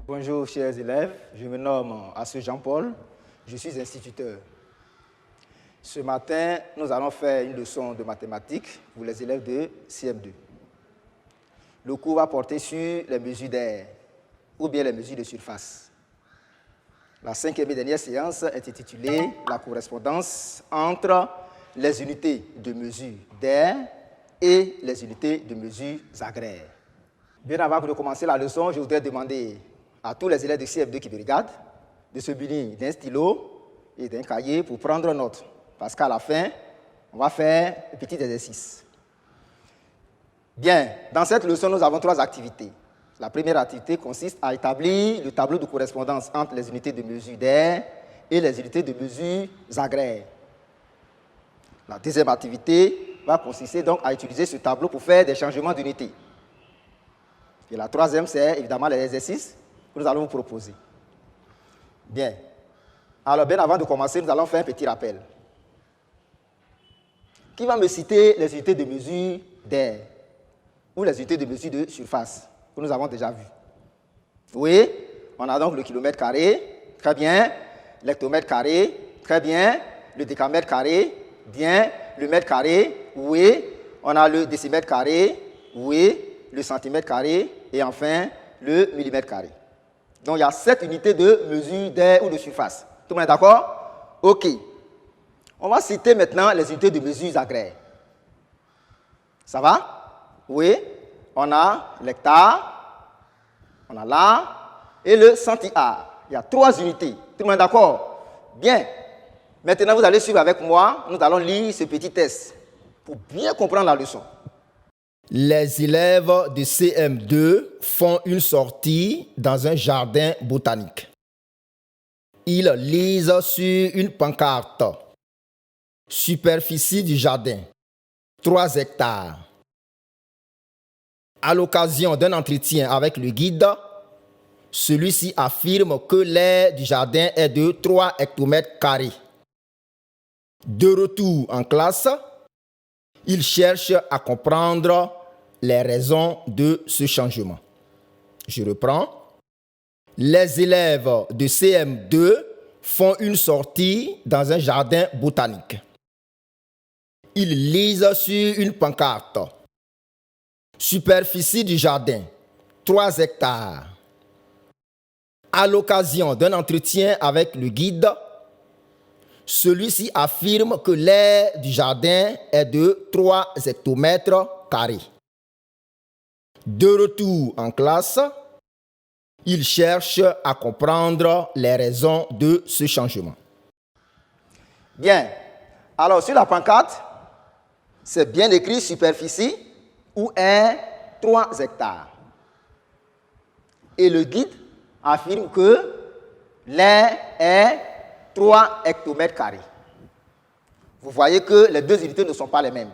Bonjour chers élèves, je me nomme Assou Jean-Paul, je suis instituteur. Ce matin, nous allons faire une leçon de mathématiques pour les élèves de CM2. Le cours va porter sur les mesures d'air ou bien les mesures de surface. La cinquième et dernière séance est intitulée « La correspondance entre les unités de mesure d'air et les unités de mesure agraires ». Bien avant de commencer la leçon, je voudrais demander à tous les élèves de CM2 qui me regardent de se munir d'un stylo et d'un cahier pour prendre note. Parce qu'à la fin, on va faire un petit exercice. Bien, dans cette leçon, nous avons 3 activités. La première activité consiste à établir le tableau de correspondance entre les unités de mesure d'air et les unités de mesure agraires. La deuxième activité va consister donc à utiliser ce tableau pour faire des changements d'unités. Et la troisième, c'est évidemment les exercices que nous allons vous proposer. Bien. Alors, bien avant de commencer, nous allons faire un petit rappel. Qui va me citer les unités de mesure d'air ou les unités de mesure de surface que nous avons déjà vues? Oui, on a donc le kilomètre carré, très bien, l'hectomètre carré, très bien, le décamètre carré, bien, le mètre carré, oui, on a le décimètre carré, oui, le centimètre carré et enfin le millimètre carré. Donc il y a 7 unités de mesure d'air ou de surface. Tout le monde est d'accord? OK. On va citer maintenant les unités de mesure agraires. Ça va? Oui. On a l'hectare, on a l'ar et le centiare. Il y a 3 unités. Tout le monde est d'accord? Bien. Maintenant, vous allez suivre avec moi. Nous allons lire ce petit test pour bien comprendre la leçon. Les élèves de CM2 font une sortie dans un jardin botanique. Ils lisent sur une pancarte. Superficie du jardin, 3 hectares. À l'occasion d'un entretien avec le guide, celui-ci affirme que l'aire du jardin est de 3 hectomètres carrés. De retour en classe, il cherche à comprendre les raisons de ce changement. Je reprends. Les élèves de CM2 font une sortie dans un jardin botanique. Ils lisent sur une pancarte. Superficie du jardin, 3 hectares. À l'occasion d'un entretien avec le guide, celui-ci affirme que l'aire du jardin est de 3 hectomètres carrés. De retour en classe, il cherche à comprendre les raisons de ce changement. Bien. Alors, sur la pancarte, c'est bien écrit superficie où est 3 hectares. Et le guide affirme que l'aire est 3 hectomètres carrés. Vous voyez que les 2 unités ne sont pas les mêmes.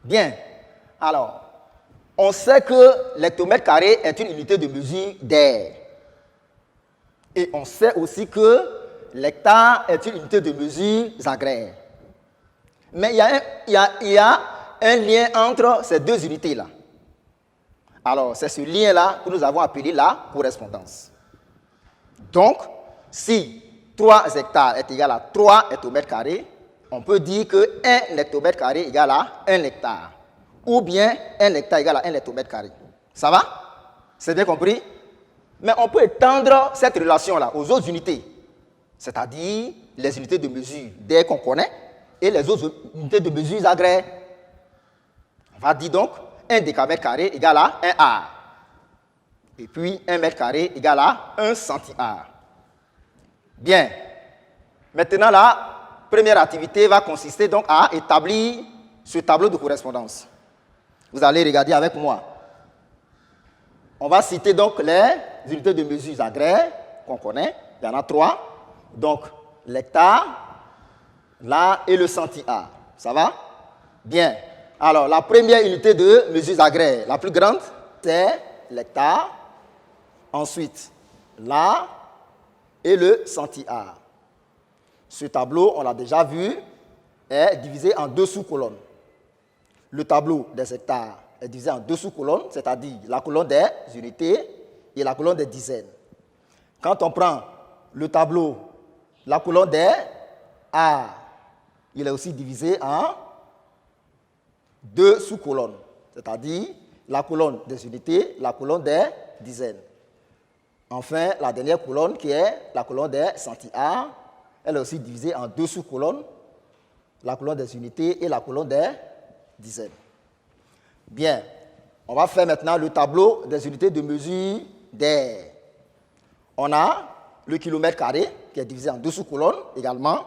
Bien. Alors, on sait que l'hectomètre carré est une unité de mesure d'air. Et on sait aussi que l'hectare est une unité de mesure agraire. Mais il y a un lien entre ces 2 unités-là. Alors, c'est ce lien-là que nous avons appelé la correspondance. Donc, si 3 hectares est égal à 3 hectomètres carrés, on peut dire que 1 hectomètre carré est égal à 1 hectare. Ou bien 1 hectare égale à 1 hectomètre carré. Ça va? C'est bien compris? Mais on peut étendre cette relation-là aux autres unités, c'est-à-dire les unités de mesure d'air qu'on connaît et les autres unités de mesure agraires. On va dire donc 1 décamètre carré égale à 1 ar. Et puis 1 mètre carré égale à 1 centiare. Bien. Maintenant, la première activité va consister donc à établir ce tableau de correspondance. Vous allez regarder avec moi. On va citer donc les unités de mesure agraires qu'on connaît. Il y en a 3. Donc, l'hectare, l'ar et le centiare. Ça va? Bien. Alors, la première unité de mesure agraire, la plus grande, c'est l'hectare. Ensuite, l'ar et le centiare. Ce tableau, on l'a déjà vu, est divisé en 2 sous-colonnes. Le tableau des hectares est divisé en 2 sous-colonnes, c'est-à-dire la colonne des unités et la colonne des dizaines. Quand on prend le tableau, la colonne des A, il est aussi divisé en deux sous-colonnes, c'est-à-dire la colonne des unités, la colonne des dizaines. Enfin, la dernière colonne qui est la colonne des centiares, elle est aussi divisée en deux sous-colonnes, la colonne des unités et la colonne des dizaines. Bien, on va faire maintenant le tableau des unités de mesure d'air. On a le kilomètre carré qui est divisé en deux sous-colonnes également.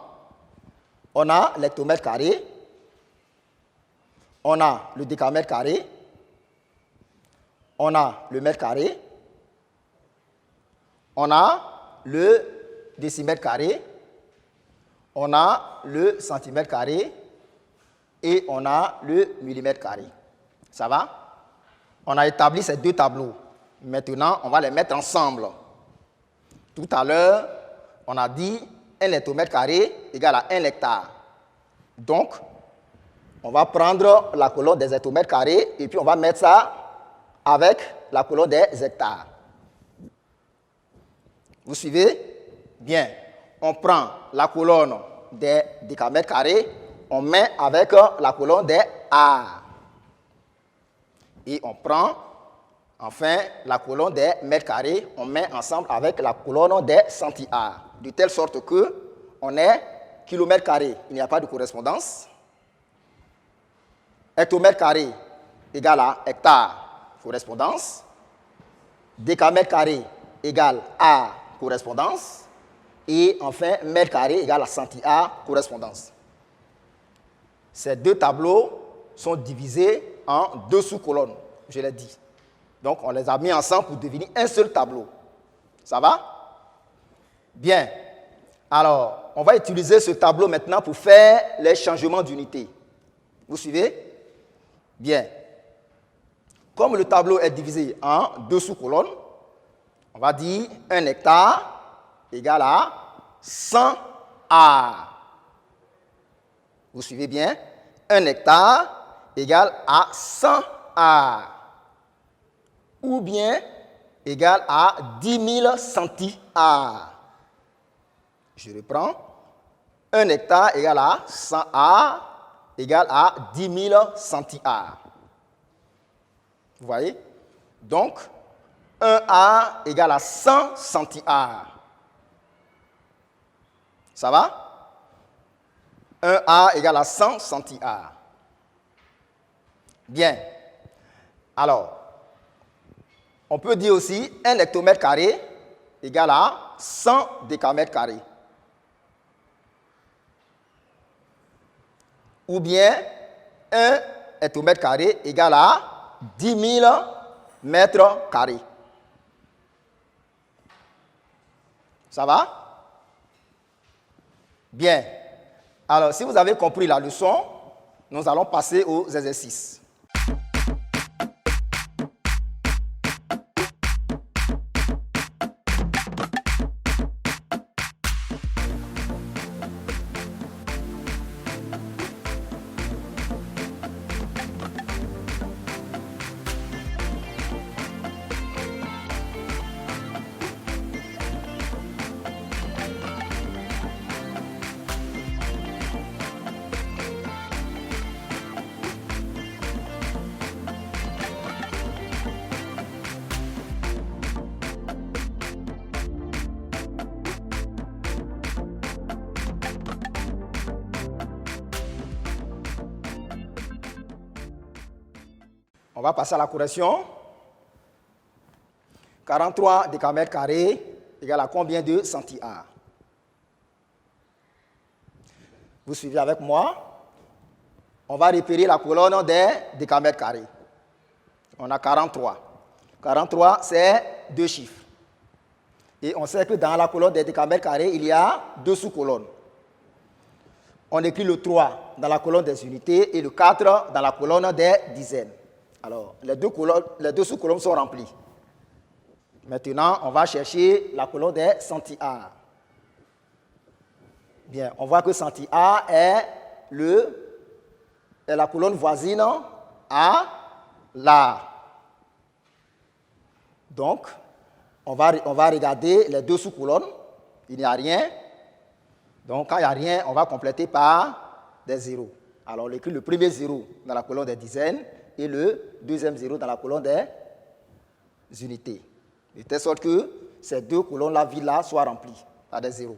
On a l'hectomètre carré. On a le décamètre carré. On a le mètre carré. On a le décimètre carré. On a le centimètre carré. Et on a le millimètre carré. Ça va? On a établi ces deux tableaux. Maintenant, on va les mettre ensemble. Tout à l'heure, on a dit 1 hectomètre carré égale à 1 hectare. Donc, on va prendre la colonne des hectomètres carrés et puis on va mettre ça avec la colonne des hectares. Vous suivez? Bien. On prend la colonne des décamètres carrés, on met avec la colonne des A. Et on prend enfin la colonne des mètres carrés, on met ensemble avec la colonne des centiares, de telle sorte que on est kilomètre carré, il n'y a pas de correspondance. Hectomètre carré égale à hectare, correspondance. Décamètre carré égale à correspondance. Et enfin, mètre carré égale à centiare, correspondance. Ces deux tableaux sont divisés en deux sous-colonnes, je l'ai dit. Donc, on les a mis ensemble pour devenir un seul tableau. Ça va? Bien. Alors, on va utiliser ce tableau maintenant pour faire les changements d'unité. Vous suivez? Bien. Comme le tableau est divisé en deux sous-colonnes, on va dire 1 hectare égale à 100 A. Vous suivez bien? 1 hectare égale à 100 A. Ou bien égale à 10 000 centi-A. Je reprends. 1 hectare égale à 100 A égale à 10 000 centi-A. Vous voyez? Donc, 1 A égale à 100 centi-A. Ça va? 1 A égale à 100 centi-A. Bien. Alors, on peut dire aussi 1 hectomètre carré égale à 100 décamètres carrés. Ou bien 1 hectomètre carré égale à 10 000 mètres carrés. Ça va? Bien. Alors, si vous avez compris la leçon, nous allons passer aux exercices. On va passer à la correction. 43 décamètres carrés égale à combien de centi-A? Vous suivez avec moi? On va repérer la colonne des décamètres carrés. On a 43. 43, c'est deux chiffres. Et on sait que dans la colonne des décamètres carrés, il y a deux sous-colonnes. On écrit le 3 dans la colonne des unités et le 4 dans la colonne des dizaines. Alors, les deux sous-colonnes sont remplies. Maintenant, on va chercher la colonne des centi-A. Bien, on voit que centi-A est la colonne voisine à la. Donc, On va regarder les deux sous-colonnes. Il n'y a rien. Donc, quand il n'y a rien, on va compléter par des zéros. Alors, on écrit le premier zéro dans la colonne des dizaines et le deuxième zéro dans la colonne des unités. De telle sorte que ces deux colonnes-là, vides-là, soient remplies par des zéros.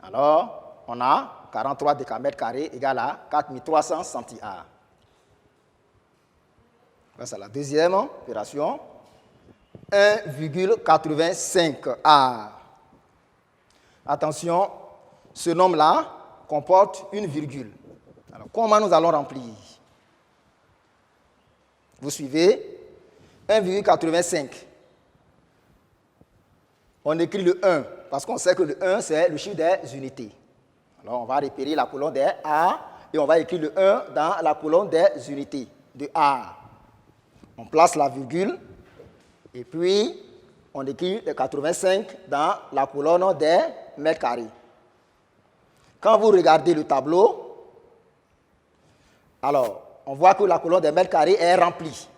Alors, on a 43 décamètres carrés égale à 4300 centi-ar. C'est la deuxième opération. 1,85 ar. Attention, ce nombre-là comporte une virgule. Alors, comment nous allons remplir? Vous suivez? 1,85. On écrit le 1, parce qu'on sait que le 1, c'est le chiffre des unités. Alors, on va repérer la colonne des A et on va écrire le 1 dans la colonne des unités de A. On place la virgule et puis on écrit le 85 dans la colonne des mètres carrés. Quand vous regardez le tableau, alors on voit que la colonne des mètres carrés est remplie.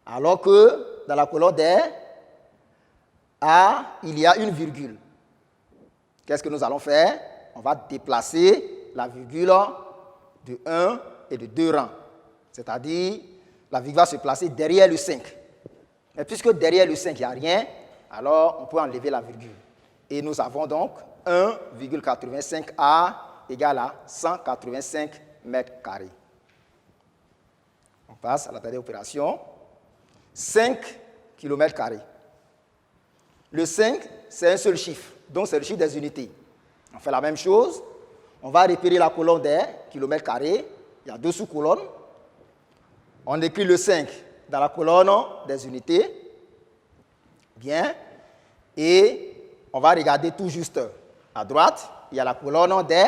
Alors que dans la colonne des A, il y a une virgule. Qu'est-ce que nous allons faire? On va déplacer la virgule de 1 et de 2 rangs. C'est-à-dire, la virgule va se placer derrière le 5. Mais puisque derrière le 5, il n'y a rien, alors on peut enlever la virgule. Et nous avons donc 1,85 A égale à 185 mètres carrés. On passe à la dernière opération. 5 km carrés. Le 5, c'est un seul chiffre, donc c'est le chiffre des unités. On fait la même chose. On va repérer la colonne des kilomètres carrés. Il y a deux sous-colonnes. On écrit le 5 dans la colonne des unités. Bien. Et on va regarder tout juste à droite. Il y a la colonne des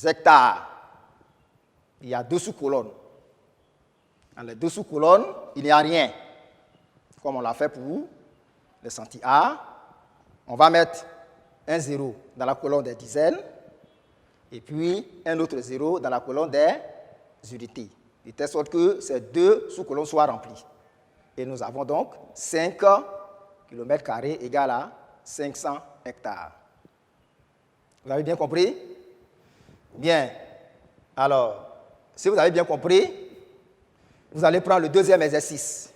hectares. Il y a deux sous-colonnes. Dans les deux sous-colonnes, il n'y a rien. Comme on l'a fait pour le centi-ar. On va mettre un 0 dans la colonne des dizaines et puis un autre 0 dans la colonne des unités. De telle sorte que ces deux sous-colonnes soient remplies. Et nous avons donc 5 km carrés égale à 500 hectares. Vous avez bien compris? Bien. Alors, si vous avez bien compris, vous allez prendre le deuxième exercice.